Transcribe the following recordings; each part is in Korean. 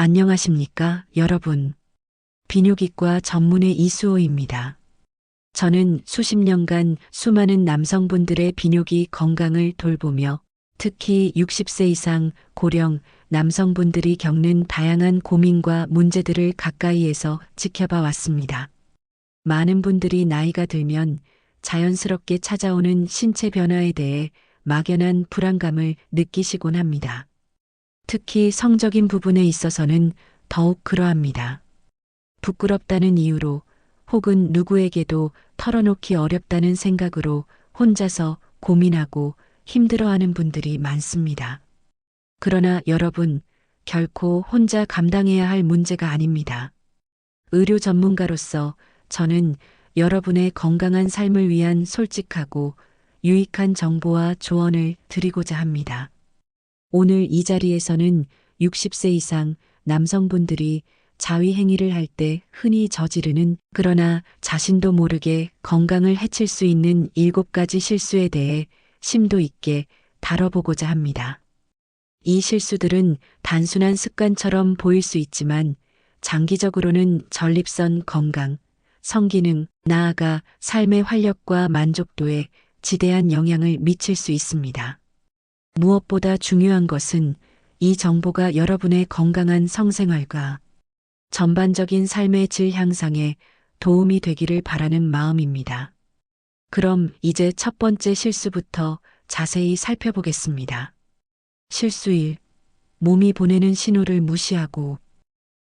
안녕하십니까, 여러분. 비뇨기과 전문의 이수호입니다. 저는 수십 년간 수많은 남성분들의 비뇨기 건강을 돌보며 특히 60세 이상 고령 남성분들이 겪는 다양한 고민과 문제들을 가까이에서 지켜봐 왔습니다. 많은 분들이 나이가 들면 자연스럽게 찾아오는 신체 변화에 대해 막연한 불안감을 느끼시곤 합니다. 특히 성적인 부분에 있어서는 더욱 그러합니다. 부끄럽다는 이유로 혹은 누구에게도 털어놓기 어렵다는 생각으로 혼자서 고민하고 힘들어하는 분들이 많습니다. 그러나 여러분, 결코 혼자 감당해야 할 문제가 아닙니다. 의료 전문가로서 저는 여러분의 건강한 삶을 위한 솔직하고 유익한 정보와 조언을 드리고자 합니다. 오늘 이 자리에서는 60세 이상 남성분들이 자위 행위를 할 때 흔히 저지르는 그러나 자신도 모르게 건강을 해칠 수 있는 7가지 실수에 대해 심도 있게 다뤄보고자 합니다. 이 실수들은 단순한 습관처럼 보일 수 있지만 장기적으로는 전립선 건강, 성기능, 나아가 삶의 활력과 만족도에 지대한 영향을 미칠 수 있습니다. 무엇보다 중요한 것은 이 정보가 여러분의 건강한 성생활과 전반적인 삶의 질 향상에 도움이 되기를 바라는 마음입니다. 그럼 이제 첫 번째 실수부터 자세히 살펴보겠습니다. 실수 1. 몸이 보내는 신호를 무시하고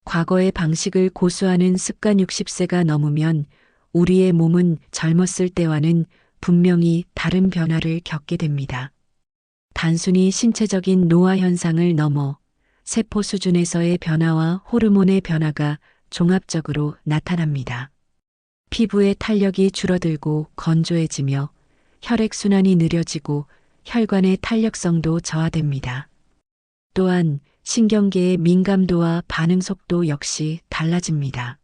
과거의 방식을 고수하는 습관. 60세가 넘으면 우리의 몸은 젊었을 때와는 분명히 다른 변화를 겪게 됩니다. 단순히 신체적인 노화 현상을 넘어 세포 수준에서의 변화와 호르몬의 변화가 종합적으로 나타납니다. 피부의 탄력이 줄어들고 건조해지며 혈액순환이 느려지고 혈관의 탄력성도 저하됩니다. 또한 신경계의 민감도와 반응 속도 역시 달라집니다.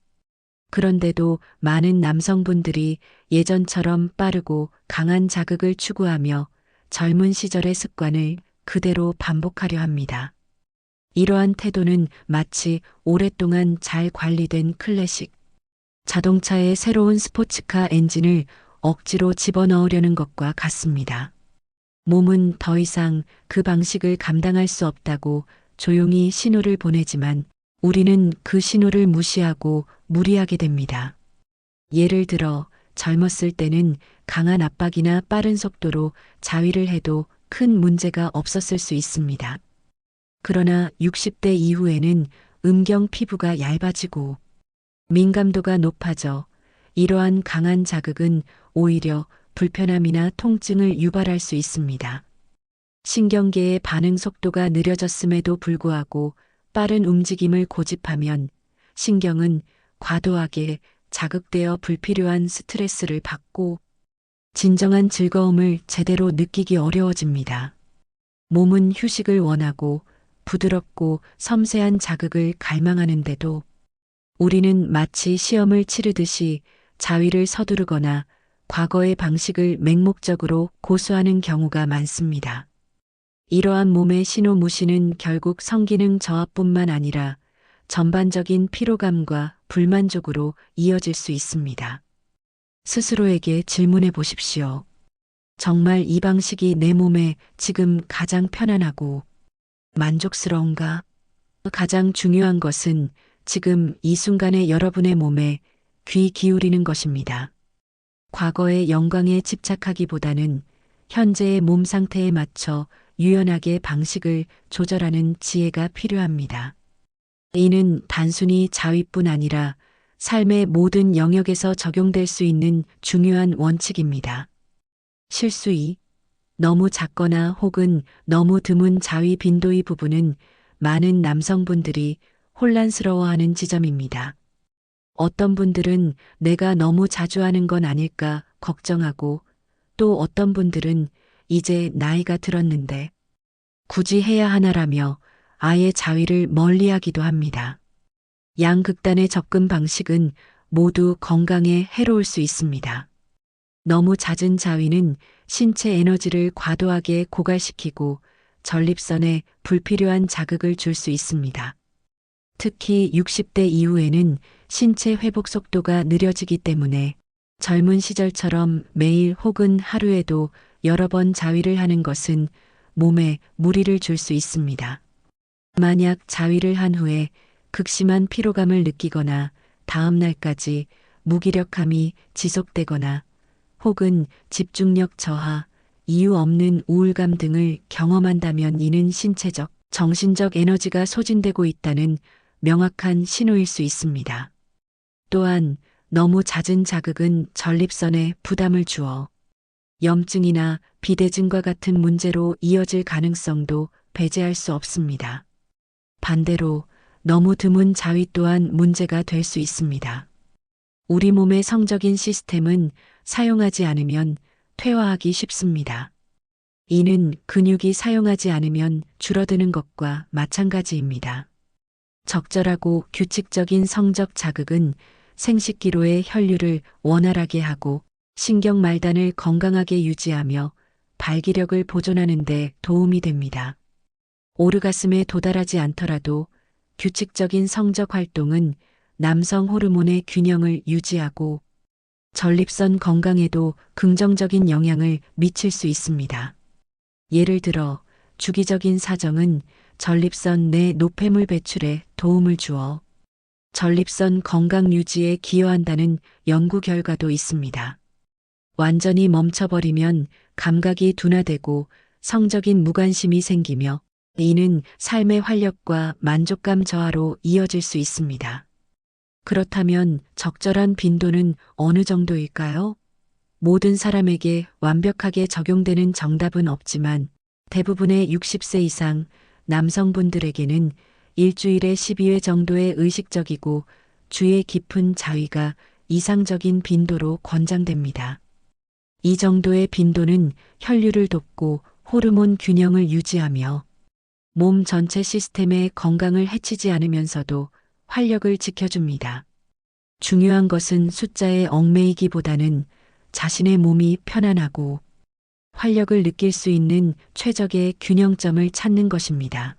그런데도 많은 남성분들이 예전처럼 빠르고 강한 자극을 추구하며 젊은 시절의 습관을 그대로 반복하려 합니다. 이러한 태도는 마치 오랫동안 잘 관리된 클래식 자동차의 새로운 스포츠카 엔진을 억지로 집어넣으려는 것과 같습니다. 몸은 더 이상 그 방식을 감당할 수 없다고 조용히 신호를 보내지만 우리는 그 신호를 무시하고 무리하게 됩니다. 예를 들어 젊었을 때는 강한 압박이나 빠른 속도로 자위를 해도 큰 문제가 없었을 수 있습니다. 그러나 60대 이후에는 음경 피부가 얇아지고 민감도가 높아져 이러한 강한 자극은 오히려 불편함이나 통증을 유발할 수 있습니다. 신경계의 반응 속도가 느려졌음에도 불구하고 빠른 움직임을 고집하면 신경은 과도하게 자극되어 불필요한 스트레스를 받고 진정한 즐거움을 제대로 느끼기 어려워집니다. 몸은 휴식을 원하고 부드럽고 섬세한 자극을 갈망하는데도 우리는 마치 시험을 치르듯이 자위를 서두르거나 과거의 방식을 맹목적으로 고수하는 경우가 많습니다. 이러한 몸의 신호 무시는 결국 성기능 저하뿐만 아니라 전반적인 피로감과 불만족으로 이어질 수 있습니다. 스스로에게 질문해 보십시오. 정말 이 방식이 내 몸에 지금 가장 편안하고 만족스러운가? 가장 중요한 것은 지금 이 순간의 여러분의 몸에 귀 기울이는 것입니다. 과거의 영광에 집착하기보다는 현재의 몸 상태에 맞춰 유연하게 방식을 조절하는 지혜가 필요합니다. 이는 단순히 자위뿐 아니라 삶의 모든 영역에서 적용될 수 있는 중요한 원칙입니다. 실수 2. 너무 작거나 혹은 너무 드문 자위 빈도의 부분은 많은 남성분들이 혼란스러워하는 지점입니다. 어떤 분들은 내가 너무 자주 하는 건 아닐까 걱정하고 또 어떤 분들은 이제 나이가 들었는데 굳이 해야 하나라며 아예 자위를 멀리하기도 합니다. 양극단의 접근 방식은 모두 건강에 해로울 수 있습니다. 너무 잦은 자위는 신체 에너지를 과도하게 고갈시키고 전립선에 불필요한 자극을 줄 수 있습니다. 특히 60대 이후에는 신체 회복 속도가 느려지기 때문에 젊은 시절처럼 매일 혹은 하루에도 여러 번 자위를 하는 것은 몸에 무리를 줄 수 있습니다. 만약 자위를 한 후에 극심한 피로감을 느끼거나 다음 날까지 무기력함이 지속되거나 혹은 집중력 저하, 이유 없는 우울감 등을 경험한다면 이는 신체적, 정신적 에너지가 소진되고 있다는 명확한 신호일 수 있습니다. 또한 너무 잦은 자극은 전립선에 부담을 주어 염증이나 비대증과 같은 문제로 이어질 가능성도 배제할 수 없습니다. 반대로 너무 드문 자위 또한 문제가 될 수 있습니다. 우리 몸의 성적인 시스템은 사용하지 않으면 퇴화하기 쉽습니다. 이는 근육이 사용하지 않으면 줄어드는 것과 마찬가지입니다. 적절하고 규칙적인 성적 자극은 생식기로의 혈류를 원활하게 하고 신경 말단을 건강하게 유지하며 발기력을 보존하는 데 도움이 됩니다. 오르가슴에 도달하지 않더라도 규칙적인 성적 활동은 남성 호르몬의 균형을 유지하고 전립선 건강에도 긍정적인 영향을 미칠 수 있습니다. 예를 들어 주기적인 사정은 전립선 내 노폐물 배출에 도움을 주어 전립선 건강 유지에 기여한다는 연구 결과도 있습니다. 완전히 멈춰버리면 감각이 둔화되고 성적인 무관심이 생기며 이는 삶의 활력과 만족감 저하로 이어질 수 있습니다. 그렇다면 적절한 빈도는 어느 정도일까요? 모든 사람에게 완벽하게 적용되는 정답은 없지만 대부분의 60세 이상 남성분들에게는 일주일에 12회 정도의 의식적이고 주의 깊은 자위가 이상적인 빈도로 권장됩니다. 이 정도의 빈도는 혈류를 돕고 호르몬 균형을 유지하며 몸 전체 시스템의 건강을 해치지 않으면서도 활력을 지켜줍니다. 중요한 것은 숫자에 얽매이기보다는 자신의 몸이 편안하고 활력을 느낄 수 있는 최적의 균형점을 찾는 것입니다.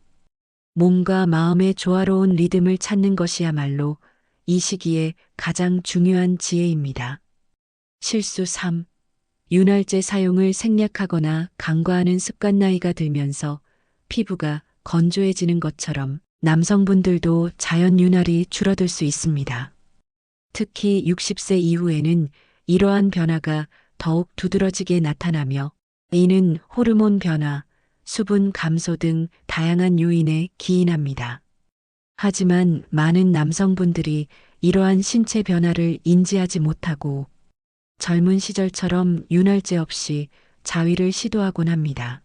몸과 마음의 조화로운 리듬을 찾는 것이야말로 이 시기에 가장 중요한 지혜입니다. 실수 3. 윤활제 사용을 생략하거나 간과하는 습관. 나이가 들면서 피부가 건조해지는 것처럼 남성분들도 자연 윤활이 줄어들 수 있습니다. 특히 60세 이후에는 이러한 변화가 더욱 두드러지게 나타나며 이는 호르몬 변화, 수분 감소 등 다양한 요인에 기인합니다. 하지만 많은 남성분들이 이러한 신체 변화를 인지하지 못하고 젊은 시절처럼 윤활제 없이 자위를 시도하곤 합니다.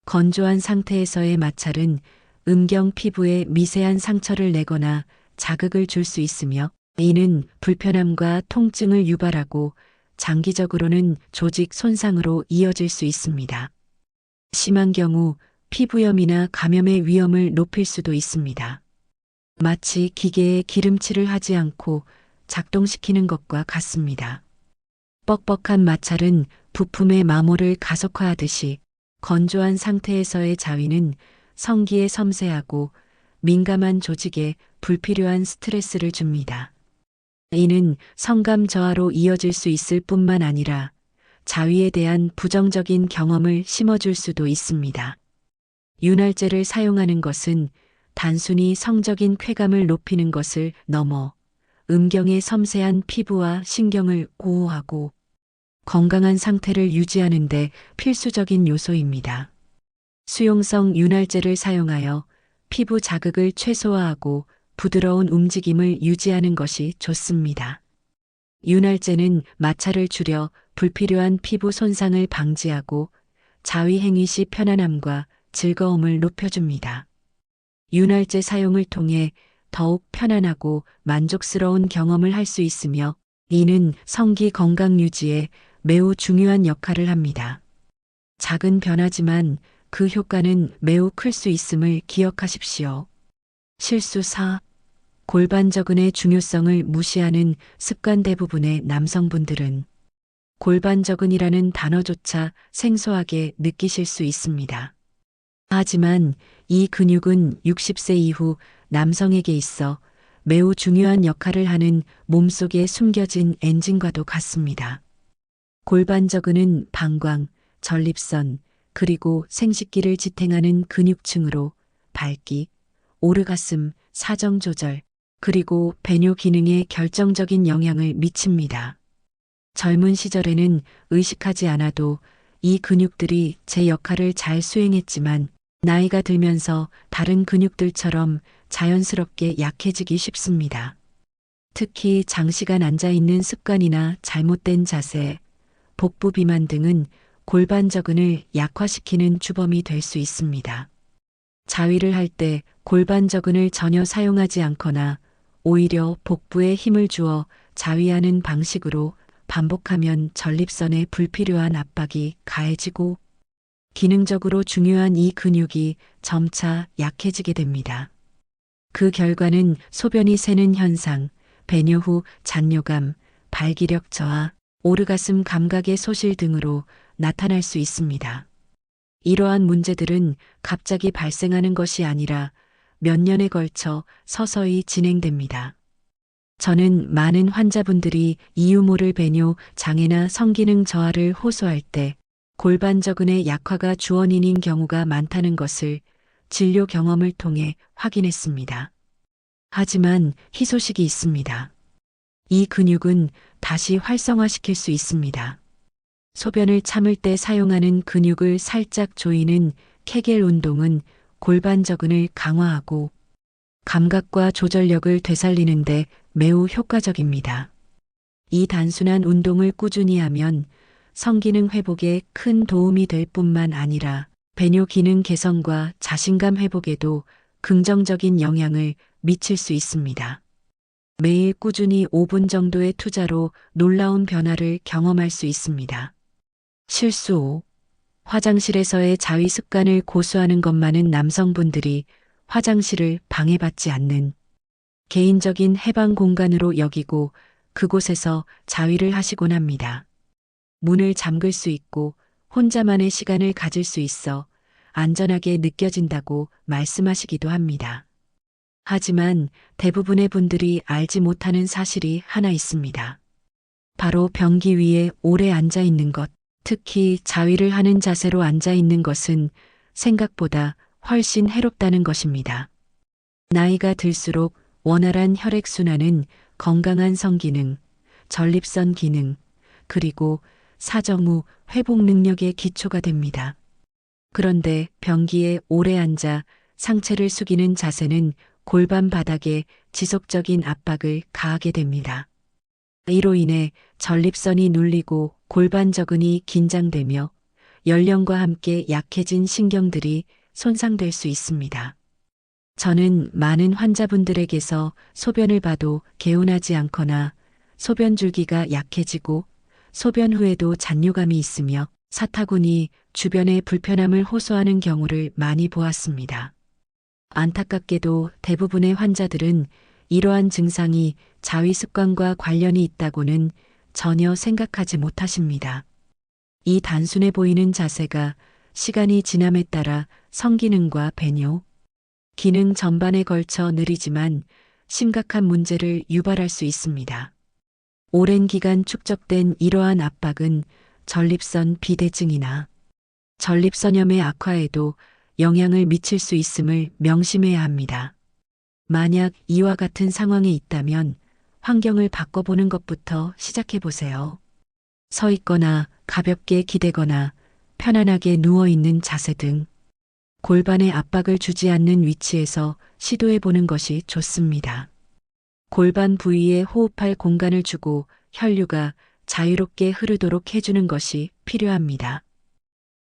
건조한 상태에서의 마찰은 음경 피부에 미세한 상처를 내거나 자극을 줄 수 있으며 이는 불편함과 통증을 유발하고 장기적으로는 조직 손상으로 이어질 수 있습니다. 심한 경우 피부염이나 감염의 위험을 높일 수도 있습니다. 마치 기계에 기름칠을 하지 않고 작동시키는 것과 같습니다. 뻑뻑한 마찰은 부품의 마모를 가속화하듯이 건조한 상태에서의 자위는 성기에 섬세하고 민감한 조직에 불필요한 스트레스를 줍니다. 이는 성감 저하로 이어질 수 있을 뿐만 아니라 자위에 대한 부정적인 경험을 심어줄 수도 있습니다. 윤활제를 사용하는 것은 단순히 성적인 쾌감을 높이는 것을 넘어 음경의 섬세한 피부와 신경을 보호하고 건강한 상태를 유지하는 데 필수적인 요소입니다. 수용성 윤활제를 사용하여 피부 자극을 최소화하고 부드러운 움직임을 유지하는 것이 좋습니다. 윤활제는 마찰을 줄여 불필요한 피부 손상을 방지하고 자위 행위 시 편안함과 즐거움을 높여줍니다. 윤활제 사용을 통해 더욱 편안하고 만족스러운 경험을 할 수 있으며 이는 성기 건강 유지에 매우 중요한 역할을 합니다. 작은 변화지만 그 효과는 매우 클 수 있음을 기억하십시오. 실수 4. 골반저근의 중요성을 무시하는 습관. 대부분의 남성분들은 골반저근이라는 단어조차 생소하게 느끼실 수 있습니다. 하지만 이 근육은 60세 이후 남성에게 있어 매우 중요한 역할을 하는 몸속에 숨겨진 엔진과도 같습니다. 골반저근은 방광, 전립선, 그리고 생식기를 지탱하는 근육층으로 발기, 오르가슴, 사정 조절, 그리고 배뇨 기능에 결정적인 영향을 미칩니다. 젊은 시절에는 의식하지 않아도 이 근육들이 제 역할을 잘 수행했지만 나이가 들면서 다른 근육들처럼 자연스럽게 약해지기 쉽습니다. 특히 장시간 앉아 있는 습관이나 잘못된 자세, 복부 비만 등은 골반저근을 약화시키는 주범이 될 수 있습니다. 자위를 할 때 골반저근을 전혀 사용하지 않거나 오히려 복부에 힘을 주어 자위하는 방식으로 반복하면 전립선에 불필요한 압박이 가해지고 기능적으로 중요한 이 근육이 점차 약해지게 됩니다. 그 결과는 소변이 새는 현상, 배뇨 후 잔뇨감, 발기력 저하, 오르가슴 감각의 소실 등으로 나타날 수 있습니다. 이러한 문제들은 갑자기 발생하는 것이 아니라 몇 년에 걸쳐 서서히 진행됩니다. 저는 많은 환자분들이 이유 모를 배뇨 장애나 성기능 저하를 호소할 때 골반저근의 약화가 주원인인 경우가 많다는 것을 진료 경험을 통해 확인했습니다. 하지만 희소식이 있습니다. 이 근육은 다시 활성화시킬 수 있습니다. 소변을 참을 때 사용하는 근육을 살짝 조이는 케겔 운동은 골반저근을 강화하고 감각과 조절력을 되살리는데 매우 효과적입니다. 이 단순한 운동을 꾸준히 하면 성기능 회복에 큰 도움이 될 뿐만 아니라 배뇨 기능 개선과 자신감 회복에도 긍정적인 영향을 미칠 수 있습니다. 매일 꾸준히 5분 정도의 투자로 놀라운 변화를 경험할 수 있습니다. 실수 5. 화장실에서의 자위 습관을 고수하는 것만은 남성분들이 화장실을 방해받지 않는 개인적인 해방 공간으로 여기고 그곳에서 자위를 하시곤 합니다. 문을 잠글 수 있고 혼자만의 시간을 가질 수 있어 안전하게 느껴진다고 말씀하시기도 합니다. 하지만 대부분의 분들이 알지 못하는 사실이 하나 있습니다. 바로 변기 위에 오래 앉아 있는 것, 특히 자위를 하는 자세로 앉아 있는 것은 생각보다 훨씬 해롭다는 것입니다. 나이가 들수록 원활한 혈액순환은 건강한 성기능, 전립선 기능, 그리고 사정 후 회복 능력의 기초가 됩니다. 그런데 변기에 오래 앉아 상체를 숙이는 자세는 골반 바닥에 지속적인 압박을 가하게 됩니다. 이로 인해 전립선이 눌리고 골반저근이 긴장되며 연령과 함께 약해진 신경들이 손상될 수 있습니다. 저는 많은 환자분들에게서 소변을 봐도 개운하지 않거나 소변 줄기가 약해지고 소변 후에도 잔뇨감이 있으며 사타구니 주변의 불편함을 호소하는 경우를 많이 보았습니다. 안타깝게도 대부분의 환자들은 이러한 증상이 자위 습관과 관련이 있다고는 전혀 생각하지 못하십니다. 이 단순해 보이는 자세가 시간이 지남에 따라 성기능과 배뇨, 기능 전반에 걸쳐 느리지만 심각한 문제를 유발할 수 있습니다. 오랜 기간 축적된 이러한 압박은 전립선 비대증이나 전립선염의 악화에도 영향을 미칠 수 있음을 명심해야 합니다. 만약 이와 같은 상황에 있다면 환경을 바꿔보는 것부터 시작해 보세요. 서 있거나 가볍게 기대거나 편안하게 누워 있는 자세 등 골반에 압박을 주지 않는 위치에서 시도해 보는 것이 좋습니다. 골반 부위에 호흡할 공간을 주고 혈류가 자유롭게 흐르도록 해주는 것이 필요합니다.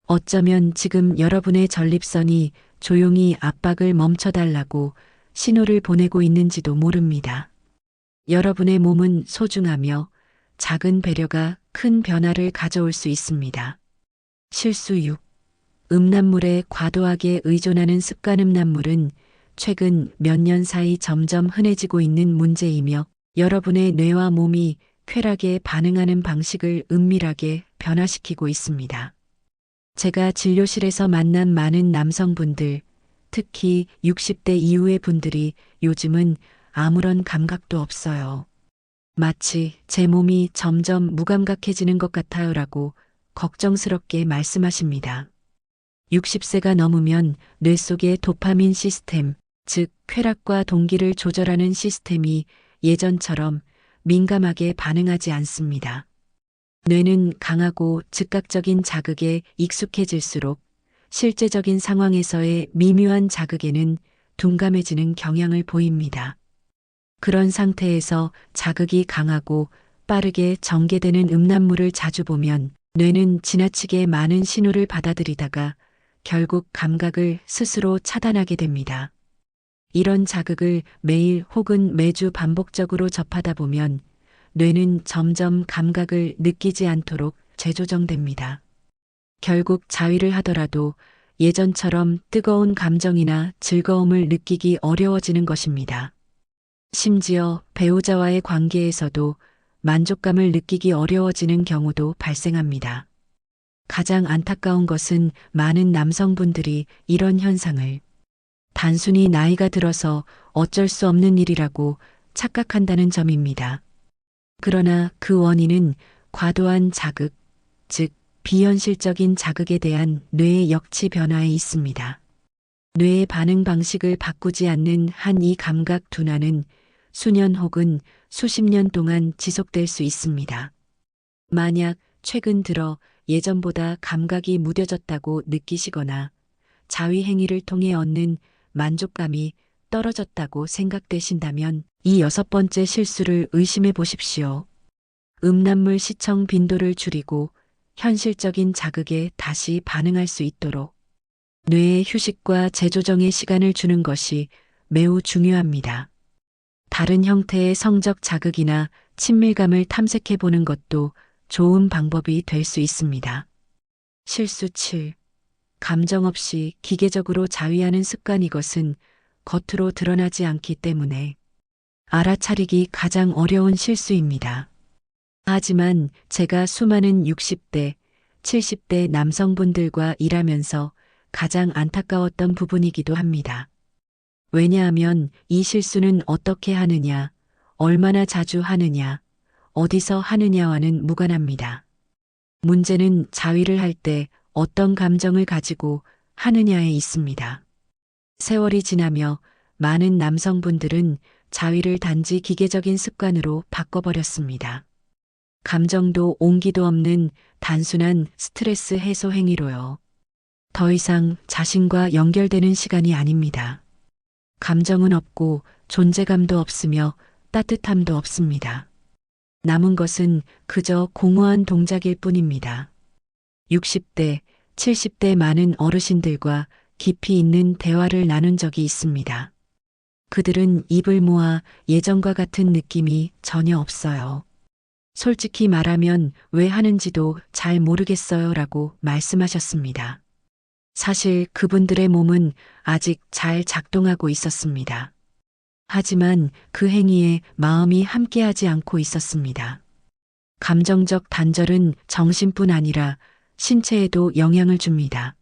어쩌면 지금 여러분의 전립선이 조용히 압박을 멈춰달라고 신호를 보내고 있는지도 모릅니다. 여러분의 몸은 소중하며 작은 배려가 큰 변화를 가져올 수 있습니다. 실수 6. 음란물에 과도하게 의존하는 습관. 음란물은 최근 몇 년 사이 점점 흔해지고 있는 문제이며 여러분의 뇌와 몸이 쾌락에 반응하는 방식을 은밀하게 변화시키고 있습니다. 제가 진료실에서 만난 많은 남성분들, 특히 60대 이후의 분들이 요즘은 아무런 감각도 없어요. 마치 제 몸이 점점 무감각해지는 것 같아요라고 걱정스럽게 말씀하십니다. 60세가 넘으면 뇌 속의 도파민 시스템, 즉 쾌락과 동기를 조절하는 시스템이 예전처럼 민감하게 반응하지 않습니다. 뇌는 강하고 즉각적인 자극에 익숙해질수록 실제적인 상황에서의 미묘한 자극에는 둔감해지는 경향을 보입니다. 그런 상태에서 자극이 강하고 빠르게 전개되는 음란물을 자주 보면 뇌는 지나치게 많은 신호를 받아들이다가 결국 감각을 스스로 차단하게 됩니다. 이런 자극을 매일 혹은 매주 반복적으로 접하다 보면 뇌는 점점 감각을 느끼지 않도록 재조정됩니다. 결국 자위를 하더라도 예전처럼 뜨거운 감정이나 즐거움을 느끼기 어려워지는 것입니다. 심지어 배우자와의 관계에서도 만족감을 느끼기 어려워지는 경우도 발생합니다. 가장 안타까운 것은 많은 남성분들이 이런 현상을 단순히 나이가 들어서 어쩔 수 없는 일이라고 착각한다는 점입니다. 그러나 그 원인은 과도한 자극, 즉 비현실적인 자극에 대한 뇌의 역치 변화에 있습니다. 뇌의 반응 방식을 바꾸지 않는 한 이 감각 둔화는 수년 혹은 수십 년 동안 지속될 수 있습니다. 만약 최근 들어 예전보다 감각이 무뎌졌다고 느끼시거나 자위 행위를 통해 얻는 만족감이 떨어졌다고 생각되신다면 이 6번째 실수를 의심해 보십시오. 음란물 시청 빈도를 줄이고 현실적인 자극에 다시 반응할 수 있도록 뇌의 휴식과 재조정의 시간을 주는 것이 매우 중요합니다. 다른 형태의 성적 자극이나 친밀감을 탐색해 보는 것도 좋은 방법이 될 수 있습니다. 실수 7. 감정 없이 기계적으로 자위하는 습관. 이것은 겉으로 드러나지 않기 때문에 알아차리기 가장 어려운 실수입니다. 하지만 제가 수많은 60대, 70대 남성분들과 일하면서 가장 안타까웠던 부분이기도 합니다. 왜냐하면 이 실수는 어떻게 하느냐, 얼마나 자주 하느냐, 어디서 하느냐와는 무관합니다. 문제는 자위를 할 때 어떤 감정을 가지고 하느냐에 있습니다. 세월이 지나며 많은 남성분들은 자위를 단지 기계적인 습관으로 바꿔버렸습니다. 감정도 온기도 없는 단순한 스트레스 해소 행위로요. 더 이상 자신과 연결되는 시간이 아닙니다. 감정은 없고 존재감도 없으며 따뜻함도 없습니다. 남은 것은 그저 공허한 동작일 뿐입니다. 60대, 70대 많은 어르신들과 깊이 있는 대화를 나눈 적이 있습니다. 그들은 입을 모아 예전과 같은 느낌이 전혀 없어요. 솔직히 말하면 왜 하는지도 잘 모르겠어요 라고 말씀하셨습니다. 사실 그분들의 몸은 아직 잘 작동하고 있었습니다. 하지만 그 행위에 마음이 함께하지 않고 있었습니다. 감정적 단절은 정신뿐 아니라 신체에도 영향을 줍니다.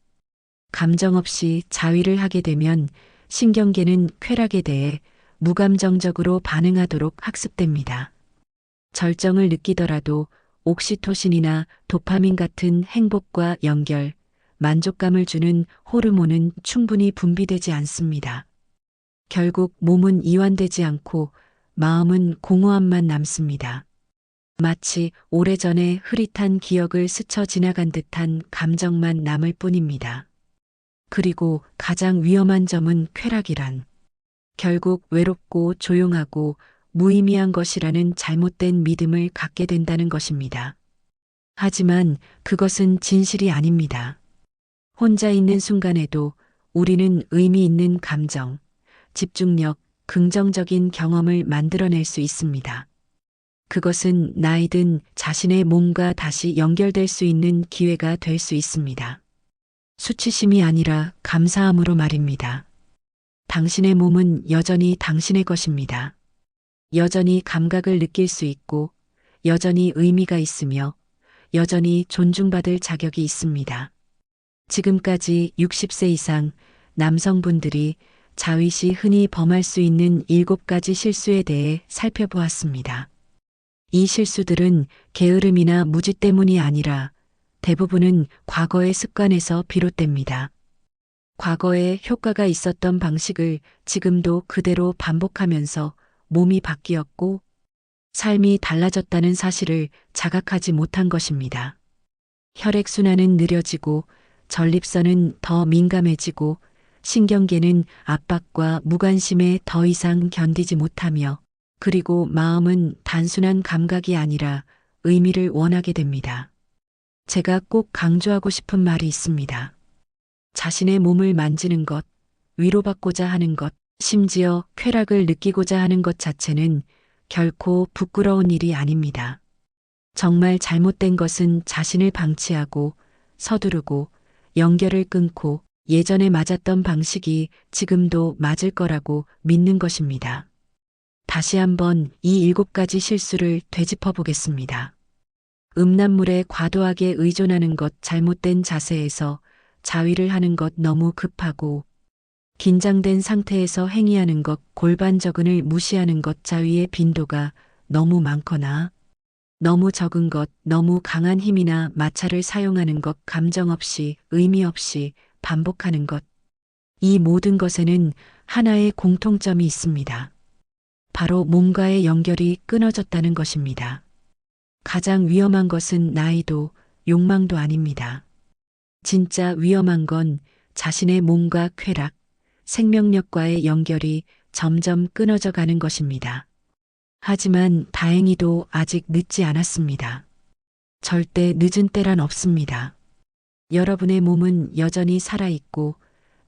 감정 없이 자위를 하게 되면 신경계는 쾌락에 대해 무감정적으로 반응하도록 학습됩니다. 절정을 느끼더라도 옥시토신이나 도파민 같은 행복과 연결, 만족감을 주는 호르몬은 충분히 분비되지 않습니다. 결국 몸은 이완되지 않고 마음은 공허함만 남습니다. 마치 오래전에 흐릿한 기억을 스쳐 지나간 듯한 감정만 남을 뿐입니다. 그리고 가장 위험한 점은 쾌락이란 결국 외롭고 조용하고 무의미한 것이라는 잘못된 믿음을 갖게 된다는 것입니다. 하지만 그것은 진실이 아닙니다. 혼자 있는 순간에도 우리는 의미 있는 감정, 집중력, 긍정적인 경험을 만들어낼 수 있습니다. 그것은 나이든 자신의 몸과 다시 연결될 수 있는 기회가 될 수 있습니다. 수치심이 아니라 감사함으로 말입니다. 당신의 몸은 여전히 당신의 것입니다. 여전히 감각을 느낄 수 있고, 여전히 의미가 있으며, 여전히 존중받을 자격이 있습니다. 지금까지 60세 이상 남성분들이 자위 시 흔히 범할 수 있는 7가지 실수에 대해 살펴보았습니다. 이 실수들은 게으름이나 무지 때문이 아니라 대부분은 과거의 습관에서 비롯됩니다. 과거에 효과가 있었던 방식을 지금도 그대로 반복하면서 몸이 바뀌었고 삶이 달라졌다는 사실을 자각하지 못한 것입니다. 혈액순환은 느려지고 전립선은 더 민감해지고 신경계는 압박과 무관심에 더 이상 견디지 못하며 그리고 마음은 단순한 감각이 아니라 의미를 원하게 됩니다. 제가 꼭 강조하고 싶은 말이 있습니다. 자신의 몸을 만지는 것, 위로받고자 하는 것, 심지어 쾌락을 느끼고자 하는 것 자체는 결코 부끄러운 일이 아닙니다. 정말 잘못된 것은 자신을 방치하고 서두르고 연결을 끊고 예전에 맞았던 방식이 지금도 맞을 거라고 믿는 것입니다. 다시 한번 이 7가지 실수를 되짚어 보겠습니다. 음란물에 과도하게 의존하는 것, 잘못된 자세에서 자위를 하는 것, 너무 급하고 긴장된 상태에서 행위하는 것, 골반저근을 무시하는 것, 자위의 빈도가 너무 많거나 너무 적은 것, 너무 강한 힘이나 마찰을 사용하는 것, 감정 없이, 의미 없이 반복하는 것. 이 모든 것에는 하나의 공통점이 있습니다. 바로 몸과의 연결이 끊어졌다는 것입니다. 가장 위험한 것은 나이도 욕망도 아닙니다. 진짜 위험한 건 자신의 몸과 쾌락, 생명력과의 연결이 점점 끊어져 가는 것입니다. 하지만 다행히도 아직 늦지 않았습니다. 절대 늦은 때란 없습니다. 여러분의 몸은 여전히 살아있고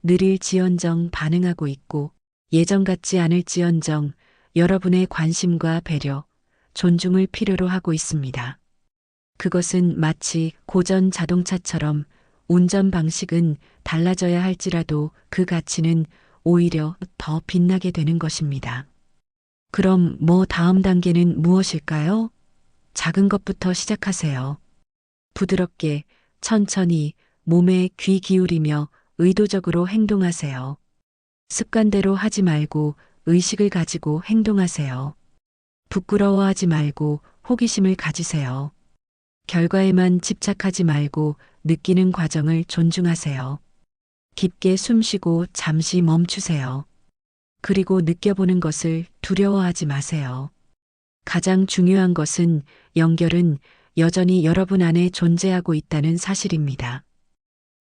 느릴지언정 반응하고 있고 예전 같지 않을지언정 여러분의 관심과 배려, 존중을 필요로 하고 있습니다. 그것은 마치 고전 자동차처럼 운전 방식은 달라져야 할지라도 그 가치는 오히려 더 빛나게 되는 것입니다. 그럼 다음 단계는 무엇일까요? 작은 것부터 시작하세요. 부드럽게, 천천히 몸에 귀 기울이며 의도적으로 행동하세요. 습관대로 하지 말고 의식을 가지고 행동하세요. 부끄러워하지 말고 호기심을 가지세요. 결과에만 집착하지 말고 느끼는 과정을 존중하세요. 깊게 숨 쉬고 잠시 멈추세요. 그리고 느껴보는 것을 두려워하지 마세요. 가장 중요한 것은 연결은 여전히 여러분 안에 존재하고 있다는 사실입니다.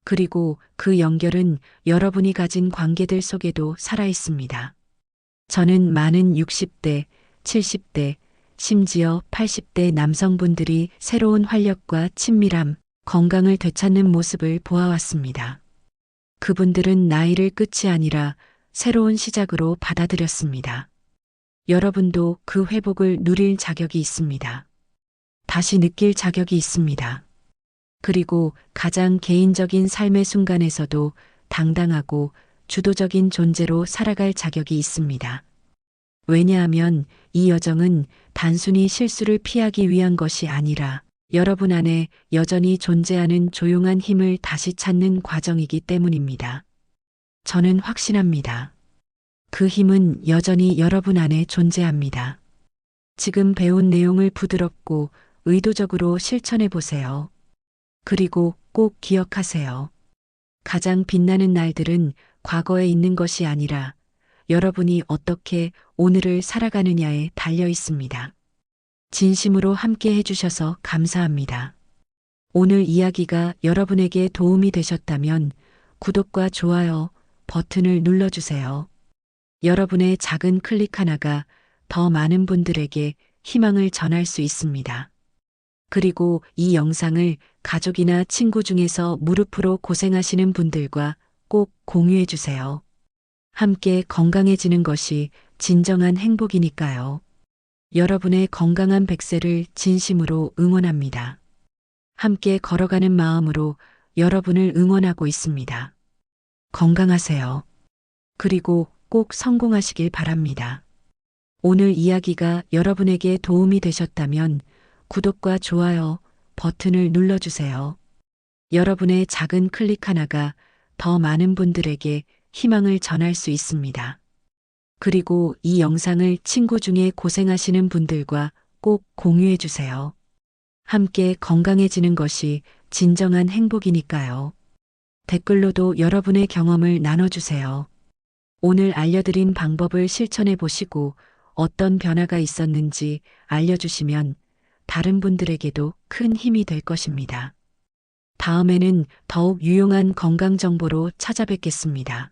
그리고 그 연결은 여러분이 가진 관계들 속에도 살아 있습니다. 저는 많은 60대, 70대, 심지어 80대 남성분들이 새로운 활력과 친밀함, 건강을 되찾는 모습을 보아왔습니다. 그분들은 나이를 끝이 아니라 새로운 시작으로 받아들였습니다. 여러분도 그 회복을 누릴 자격이 있습니다. 다시 느낄 자격이 있습니다. 그리고 가장 개인적인 삶의 순간에서도 당당하고 주도적인 존재로 살아갈 자격이 있습니다. 왜냐하면 이 여정은 단순히 실수를 피하기 위한 것이 아니라 여러분 안에 여전히 존재하는 조용한 힘을 다시 찾는 과정이기 때문입니다. 저는 확신합니다. 그 힘은 여전히 여러분 안에 존재합니다. 지금 배운 내용을 부드럽고 의도적으로 실천해 보세요. 그리고 꼭 기억하세요. 가장 빛나는 날들은 과거에 있는 것이 아니라 여러분이 어떻게 오늘을 살아가느냐에 달려 있습니다. 진심으로 함께 해주셔서 감사합니다. 오늘 이야기가 여러분에게 도움이 되셨다면 구독과 좋아요 버튼을 눌러주세요. 여러분의 작은 클릭 하나가 더 많은 분들에게 희망을 전할 수 있습니다. 그리고 이 영상을 가족이나 친구 중에서 무릎으로 고생하시는 분들과 꼭 공유해 주세요. 함께 건강해지는 것이 진정한 행복이니까요. 여러분의 건강한 100세를 진심으로 응원합니다. 함께 걸어가는 마음으로 여러분을 응원하고 있습니다. 건강하세요. 그리고 꼭 성공하시길 바랍니다. 오늘 이야기가 여러분에게 도움이 되셨다면 구독과 좋아요 버튼을 눌러주세요. 여러분의 작은 클릭 하나가 더 많은 분들에게 희망을 전할 수 있습니다. 그리고 이 영상을 친구 중에 고생하시는 분들과 꼭 공유해 주세요. 함께 건강해지는 것이 진정한 행복이니까요. 댓글로도 여러분의 경험을 나눠주세요. 오늘 알려드린 방법을 실천해 보시고 어떤 변화가 있었는지 알려주시면 다른 분들에게도 큰 힘이 될 것입니다. 다음에는 더욱 유용한 건강 정보로 찾아뵙겠습니다.